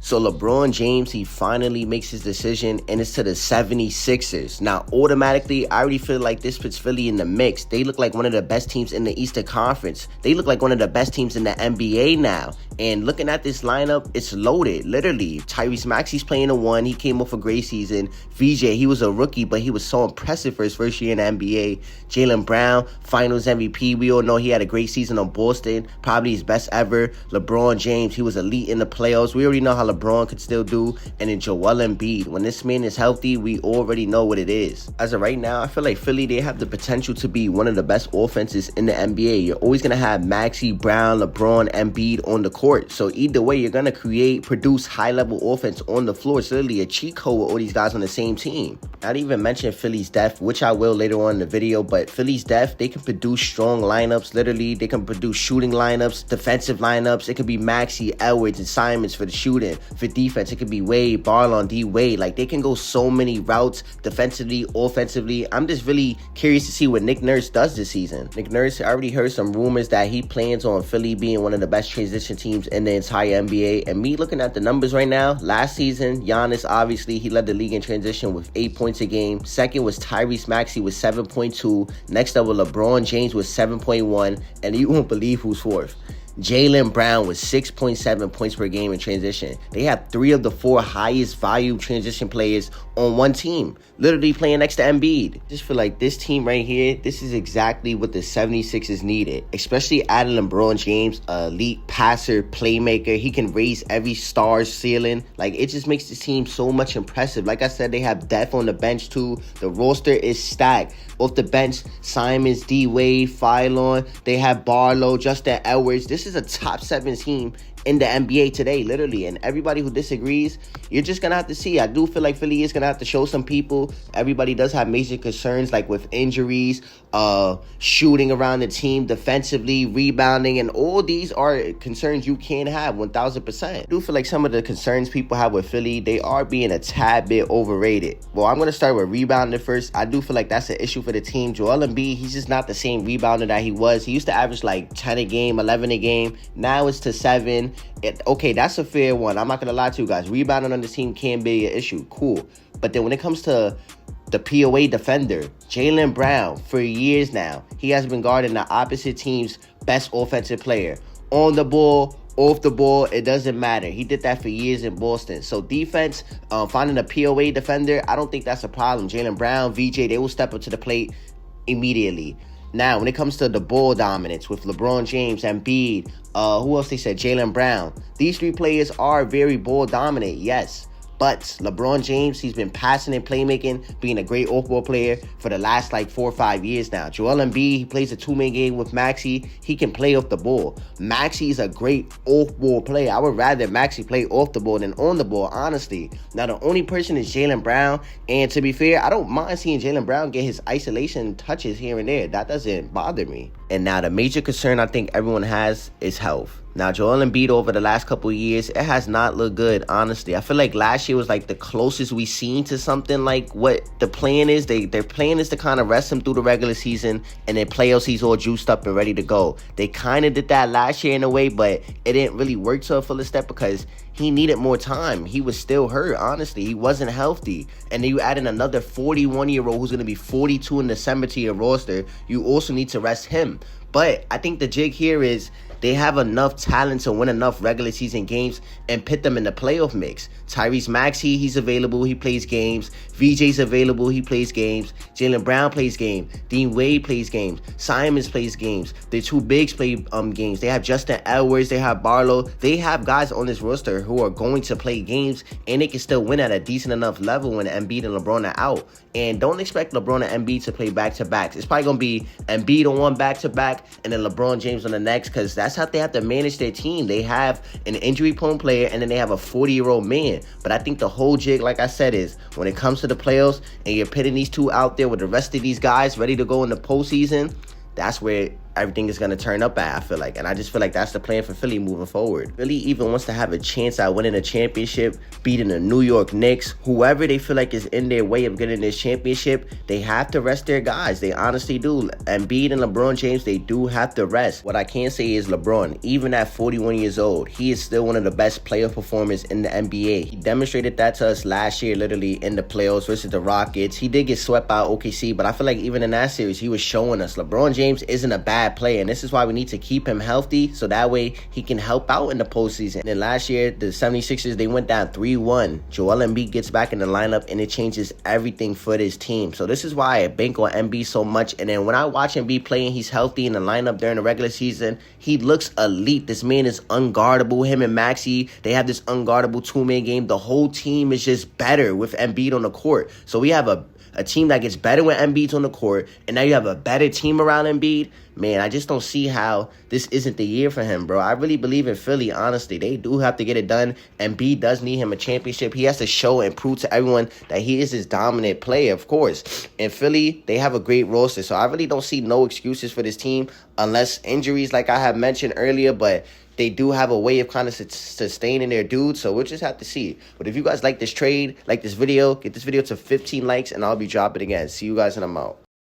So LeBron James, he finally makes his decision, and it's to the 76ers. Now, automatically, I already feel like this puts Philly in the mix. They look like one of the best teams in the Eastern Conference. They look like one of the best teams in the NBA now. And looking at this lineup, it's loaded, literally. Tyrese Maxey's playing a 1. He came off a great season. VJ, he was a rookie, but he was so impressive for his first year in the NBA. Jaylen Brown, Finals MVP. We all know he had a great season on Boston, probably his best ever. LeBron James, he was elite in the playoffs. We already know how LeBron could still do. And then Joel Embiid, when this man is healthy, we already know what it is. As of right now, I feel like Philly, they have the potential to be one of the best offenses in the NBA. You're always going to have Maxey, Brown, LeBron, Embiid on the court. So either way, you're going to produce high-level offense on the floor. It's literally a cheat code with all these guys on the same team. Not even mention Philly's depth, which I will later on in the video, but Philly's depth, they can produce strong lineups, literally. They can produce shooting lineups, defensive lineups. It could be Maxey, Edwards, and Simons for the shooting. For defense, it could be Wade, Barlon, D-Wade. Like, they can go so many routes defensively, offensively. I'm just really curious to see what Nick Nurse does this season. Nick Nurse, I already heard some rumors that he plans on Philly being one of the best transition teams in the entire NBA. And me looking at the numbers right now, last season, Giannis, obviously, he led the league in transition with 8 points a game. Second was Tyrese Maxey with 7.2. Next up was LeBron James with 7.1. And you won't believe who's fourth. Jaylen Brown with 6.7 points per game in transition. They have 3 of the 4 highest value transition players on one team, literally playing next to Embiid. Just feel like this team right here, this is exactly what the 76ers needed, especially adding LeBron James, elite passer, playmaker. He can raise every star's ceiling. Like, it just makes this team so much impressive. Like I said, they have depth on the bench too. The roster is stacked. Off the bench, Simons, D-Wade, Philon. They have Barlow, Justin Edwards. This is a top 7 team in the NBA today, literally. And everybody who disagrees, you're just going to have to see. I do feel like Philly is going to have to show some people. Everybody does have major concerns, like with injuries, shooting around the team, defensively, rebounding, and all these are concerns you can have 1,000%. I do feel like some of the concerns people have with Philly, they are being a tad bit overrated. Well, I'm going to start with rebounding first. I do feel like that's an issue for the team. Joel Embiid, he's just not the same rebounder that he was. He used to average like 10 a game, 11 a game. Now it's to 7. Okay, that's a fair one. I'm not going to lie to you guys. Rebounding on this team can be an issue. Cool. But then when it comes to the POA defender, Jaylen Brown, for years now, he has been guarding the opposite team's best offensive player. On the ball, off the ball, it doesn't matter. He did that for years in Boston. So defense, finding a POA defender, I don't think that's a problem. Jaylen Brown, VJ, they will step up to the plate immediately. Now, when it comes to the ball dominance with LeBron James, Embiid, who else they said? Jaylen Brown. These 3 players are very ball dominant, yes. But LeBron James, he's been passing and playmaking, being a great off-ball player for the last like 4 or 5 years now. Joel Embiid, he plays a 2-man game with Maxey. He can play off the ball. Maxey is a great off-ball player. I would rather Maxey play off the ball than on the ball, honestly. Now, the only person is Jaylen Brown. And to be fair, I don't mind seeing Jaylen Brown get his isolation touches here and there. That doesn't bother me. And now the major concern I think everyone has is health. Now, Joel Embiid over the last couple of years, it has not looked good, honestly. I feel like last year was like the closest we seen to something like what the plan is. Their plan is to kind of rest him through the regular season, and then playoffs, he's all juiced up and ready to go. They kind of did that last year in a way, but it didn't really work to a full extent because he needed more time. He was still hurt, honestly. He wasn't healthy. And then you add in another 41-year-old who's going to be 42 in December to your roster. You also need to rest him. But I think the jig here is they have enough talent to win enough regular season games and put them in the playoff mix. Tyrese Maxey, he's available, he plays games. VJ's available, he plays games. Jaylen Brown plays games. Dean Wade plays games. Simons plays games. The 2 bigs play games. They have Justin Edwards, they have Barlow. They have guys on this roster who are going to play games, and they can still win at a decent enough level when Embiid and LeBron are out. And don't expect LeBron and Embiid to play back-to-backs. It's probably going to be Embiid on one back-to-back and then LeBron James on the next, because that's how they have to manage their team. They have an injury-prone player, and then they have a 40-year-old man. But I think the whole jig, like I said, is when it comes to the playoffs and you're pitting these 2 out there with the rest of these guys ready to go in the postseason, that's where everything is going to turn up at, I feel like. And I just feel like that's the plan for Philly moving forward. Philly even wants to have a chance at winning a championship, beating the New York Knicks. Whoever they feel like is in their way of getting this championship, they have to rest their guys. They honestly do. Embiid and LeBron James, they do have to rest. What I can say is LeBron, even at 41 years old, he is still one of the best player performers in the NBA. He demonstrated that to us last year, literally, in the playoffs versus the Rockets. He did get swept by OKC, but I feel like even in that series, he was showing us LeBron James isn't a bad player, and this is why we need to keep him healthy, so that way he can help out in the postseason. And then last year, the 76ers, they went down 3-1. Joel Embiid gets back in the lineup, and it changes everything for this team. So this is why I bank on Embiid so much. And then when I watch Embiid play and he's healthy in the lineup during the regular season, he looks elite. This man is unguardable. Him and Maxey, they have this unguardable two-man game. The whole team is just better with Embiid on the court. So we have a team that gets better when Embiid's on the court, and now you have a better team around Embiid. Man, I just don't see how this isn't the year for him, bro. I really believe in Philly, honestly. They do have to get it done. Embiid does need him a championship. He has to show and prove to everyone that he is this dominant player, of course. In Philly, they have a great roster, so I really don't see no excuses for this team unless injuries, like I have mentioned earlier, but they do have a way of kind of sustaining their dudes, so we'll just have to see. But if you guys like this trade, like this video, get this video to 15 likes, and I'll be dropping again. See you guys, and I'm out.